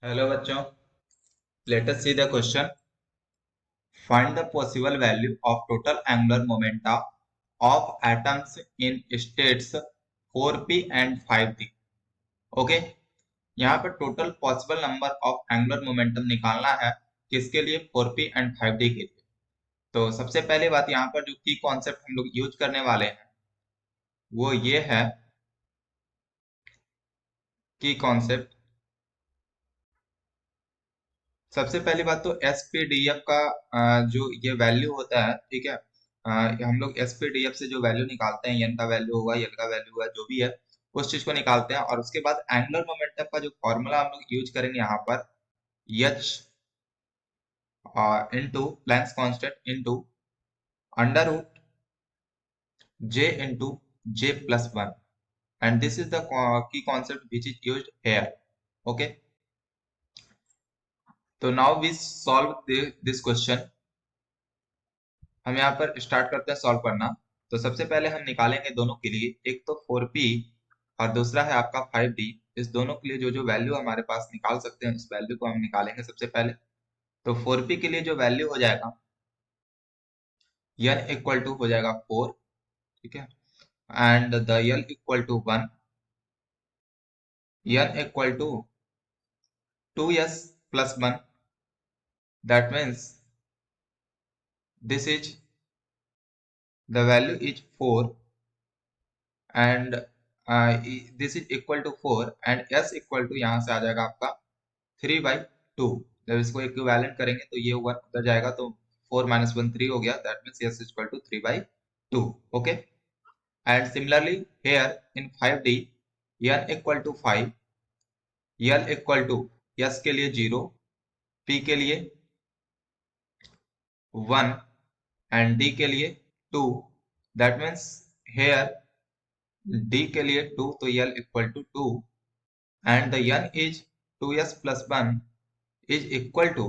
Hello बच्चों, let us see the question. Find the possible value of total angular momenta of atoms in states 4p and 5d. Okay, यहाँ पर total possible number of angular momentum निकालना है. किसके लिए? 4p and 5d के लिए. तो सबसे पहले बात, यहाँ पर जो की कॉन्सेप्ट हम लोग यूज करने वाले हैं वो ये है. की कॉन्सेप्ट, सबसे पहली बात तो एसपीडीएफ का जो ये वैल्यू होता है, ठीक है. हम लोग एसपीडीएफ से जो वैल्यू निकालते हैं, एन का वैल्यू होगा, एल का वैल्यू होगा, जो भी है उस चीज को निकालते हैं. और उसके बाद एंगुलर मोमेंटम का जो फॉर्मूला हम लोग यूज करेंगे यहाँ पर, H into Planck's constant into under root J into J plus one. And this is the key concept which is used here. Okay, तो now we solve this question. हम यहाँ पर स्टार्ट करते हैं सॉल्व करना. तो सबसे पहले हम निकालेंगे दोनों के लिए, एक तो 4p और दूसरा है आपका 5d. इस दोनों के लिए जो जो वैल्यू हमारे पास निकाल सकते हैं, उस वैल्यू को हम निकालेंगे सबसे पहले. तो 4p के लिए जो वैल्यू हो जाएगा, n इक्वल टू हो जाएगा 4, ठीक है. And the l equal to 1, n equal to 2s plus 1. That means this is the value is 4 and this is equal to 4 and s equal to यहाँ से आ जाएगा आपका 3/2. जब इसको इक्विवेलेंट करेंगे तो ये 1 उधर जाएगा, तो 4 माइनस 1 3 हो गया. That means s equal to 3/2. Okay, and similarly here in 5d, n equal to 5, l equal to s के लिए 0, p के लिए 1 एंड d के लिए 2. दैट मीन्स हेयर d के लिए 2, तो l equal to 2 and the n is 2s plus 1 is equal to,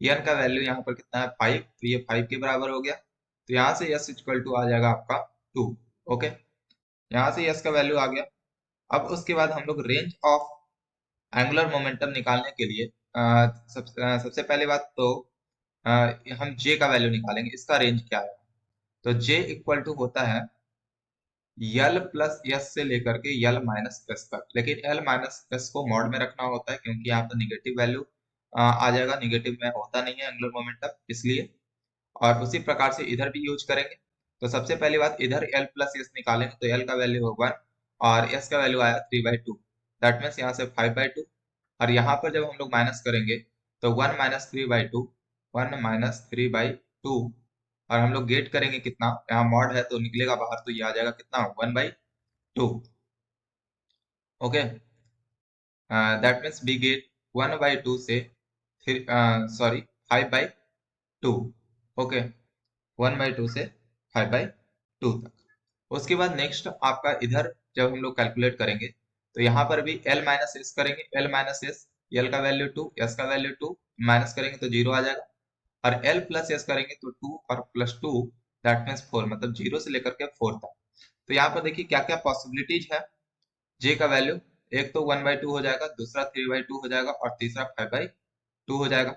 n का वैल्यू यहाँ पर कितना है? 5, तो ये 5 के बराबर हो गया. तो यहाँ से s इक्वल टू आ जाएगा आपका 2. ओके, यहाँ से s का वैल्यू आ गया. अब उसके बाद हम लोग रेंज ऑफ एंगुलर मोमेंटम निकालने के लिए सबसे पहले बात तो हम j का वैल्यू निकालेंगे. इसका रेंज क्या है? तो j इक्वल टू होता है यल प्लस एस से लेकर के यल माइनस एस तक. लेकिन एल माइनस एस को मॉड में रखना होता है, क्योंकि यहाँ पर निगेटिव वैल्यू आ जाएगा. निगेटिव में होता नहीं है एंगुलर मोमेंटम, इसलिए. और उसी प्रकार से इधर भी यूज करेंगे. तो सबसे पहली बात, इधर एल प्लस एस निकालेंगे तो एल का वैल्यू होगा 1 और एस का वैल्यू आया 3/2. दैट मीन्स यहाँ से 5/2. और यहाँ पर जब हम लोग माइनस करेंगे तो 1 माइनस 3/2, 1 माइनस 3/2. और हम लोग गेट करेंगे कितना, यहाँ मॉड है तो निकलेगा बाहर, तो ये आ जाएगा कितना? 1/2. Okay, that means we get 1/2 से सॉरी 5/2. ओके, 1/2 से 5/2 तक. उसके बाद नेक्स्ट आपका इधर जब हम लोग कैलकुलेट करेंगे तो यहाँ पर भी l माइनस एस करेंगे. l माइनस एस, एल का वैल्यू 2, s का वैल्यू 2, माइनस करेंगे तो 0 आ जाएगा. और l प्लस एस करेंगे तो 2 और प्लस 2, दैट मीन्स 4. मतलब 0 से लेकर के 4 तक. तो यहाँ पर देखिए क्या क्या पॉसिबिलिटीज है. j का वैल्यू, एक तो 1/2 हो जाएगा, दूसरा 3/2 हो जाएगा और तीसरा 5/2 हो जाएगा.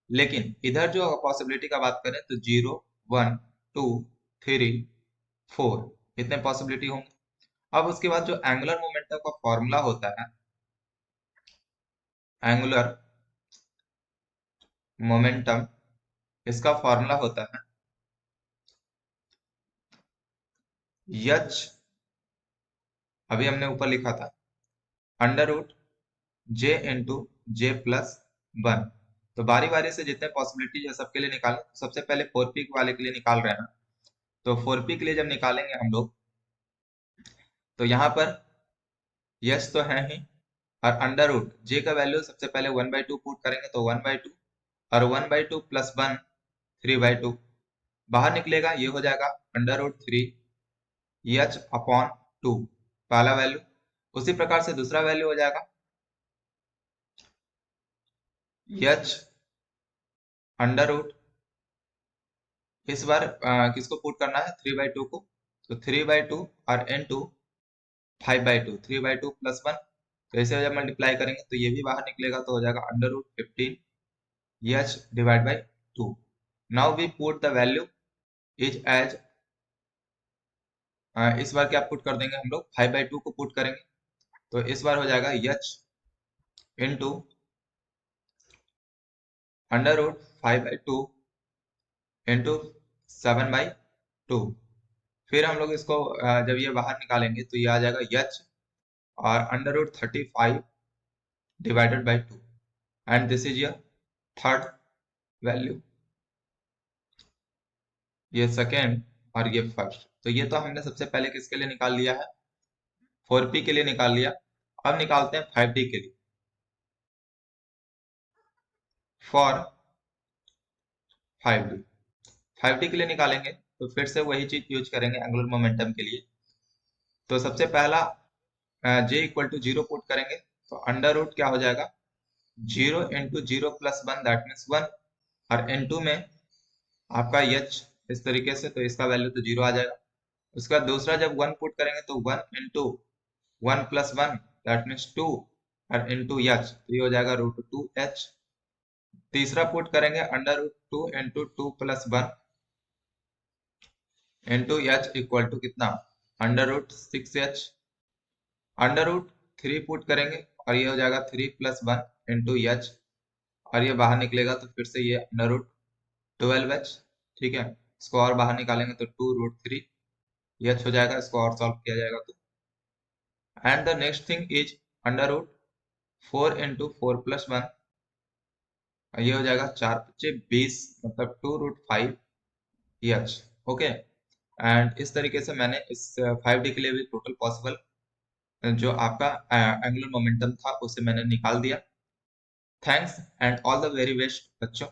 लेकिन इधर जो पॉसिबिलिटी का बात करें तो 0, 1, 2, 3, 4 इतने पॉसिबिलिटी होंगे. अब उसके बाद जो एंगुलर मोमेंटम का फॉर्मूला होता है, एंगुलर मोमेंटम, इसका फॉर्मूला होता है एच, अभी हमने ऊपर लिखा था, अंडर रूट जे इंटू जे प्लस 1. तो बारी बारी से जितने पॉसिबिलिटीज है सबके लिए निकालें. सबसे पहले 4p वाले के लिए निकाल रहे हैं. तो 4p के लिए जब निकालेंगे हम लोग, तो यहाँ पर यस तो है ही, और अंडर रूट जे का वैल्यू सबसे पहले 1/2 पुट करेंगे तो 1/2, और 1/2 प्लस 1 3/2. बाहर निकलेगा, ये हो जाएगा अंडर रूट 3 एच अपॉन 2, पहला वैल्यू. उसी प्रकार से दूसरा वैल्यू हो जाएगा एच अंडर रूट, इस बार किसको पुट करना है? 3/2 को. तो 3/2 और n2 5/2, 3/2 प्लस 1 तो इसे जब मल्टीप्लाई करेंगे तो ये भी बाहर निकलेगा, तो हो जाएगा under root 15 H divide by 2। Now we put the value is as, इस बार क्या पुट कर देंगे हम लोग, 5/2 को पुट करेंगे। तो इस बार हो जाएगा H into under root 5/2 into 7/2। फिर हम लोग इसको जब ये बाहर निकालेंगे तो ये आ जाएगा एच और under root 35 divided by 2, and this is your third value, ये सेकेंड और ये फर्स्ट। तो ये तो हमने सबसे पहले किसके लिए निकाल लिया है, 4p के लिए निकाल लिया। अब निकालते हैं 5d के लिए। फॉर 5d, 5d के लिए निकालेंगे तो फिर से वही चीज यूज करेंगे एंगुलर मोमेंटम के लिए। तो सबसे पहला j इक्वल टू 0 पुट करेंगे, तो अंडर रूट क्या हो जाएगा, 0 इंटू 0 प्लस 1 दैट मीन्स 1, और n2 में आपका h इस तरीके से, तो इसका वैल्यू तो 0 आ जाएगा। उसके बाद दूसरा जब 1 पुट करेंगे तो 1 इंटू 1 प्लस 1 दैट मीन्स 2, और इंटू एच, तो ये हो जाएगा रूट 2h। तीसरा पुट करेंगे under root 2 into 2 plus 1 into H equal to कितना, under root 6h। Under root 3 put करेंगे और ये हो जाएगा 3 प्लस 1 इंटू एच, और ये बाहर निकलेगा तो फिर से ये अंडर रूट 12h। ठीक है, इसको और बाहर निकालेंगे तो 2 रूट 3 एच हो जाएगा, इसको और सॉल्व किया जाएगा तो, and the next thing is under root 4 into 4 plus 1, ये हो जाएगा 4×5 = 20, मतलब 2 रूट 5 एच। ओके, एंड इस तरीके से मैंने इस 5d के लिए भी टोटल पॉसिबल जो आपका एंगुलर मोमेंटम था उसे मैंने निकाल दिया। Thanks and all the very best बच्चों।